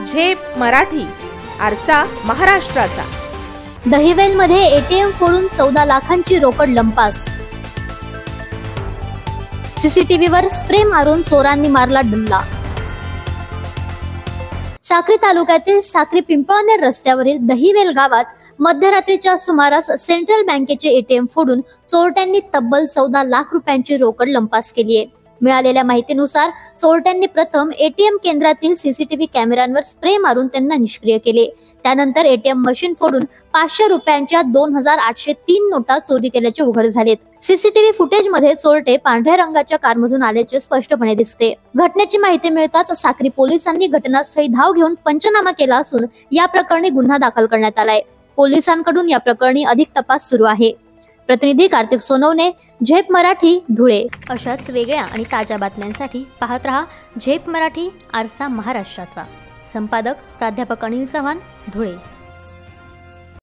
झेप मराठी, आरसा महाराष्ट्राचा। दहिवेलमध्ये एटीएम फोडून 14 लाखांची रोकड लंपास। सीसीटीव्हीवर स्प्रे मारून चोरांनी मारला डल्ला। साक्री तालुक्यातील साक्री पिंपळनेर रस्त्यावरील दहिवेल गावात मध्यरात्रीच्या सुमारास सेंट्रल बँकेचे एटीएम फोडून चोरट्यांनी तब्बल 14 लाख रुपयांची रोकड लंपास केली आहे। मिळालेल्या माहितीनुसार चोरट्यांनी प्रथम एटीएम केंद्रातील सीसीटीव्ही कॅमेऱ्यांवर स्प्रे मारून त्यांना निष्क्रिय केले। त्यानंतर एटीएम मशीन फोडून 500 रुपयांच्या 2803 नोटा चोरी केल्याचे उघड झालेत। सीसीटीव्ही फुटेजमध्ये चोरटे पांढऱ्या रंगाच्या कारमधून आल्याचे स्पष्टपणे दिसते। घटनेची माहिती मिळताच साक्री पोलिसांनी घटनास्थळी धाव घेऊन पंचनामा केला असून या प्रकरणी गुन्हा दाखल करण्यात आलाय। पोलिसांकडून या प्रकरणी अधिक तपास सुरू आहे। प्रतिनिधी कार्तिक सोनवणे, झेप मराठी, धुळे। अशाच वेगळ्या आणि ताज्या बातम्यांसाठी पाहत रहा झेप मराठी, आरसा महाराष्ट्राचा। संपादक प्राध्यापक अनिल चव्हाण, धुळे।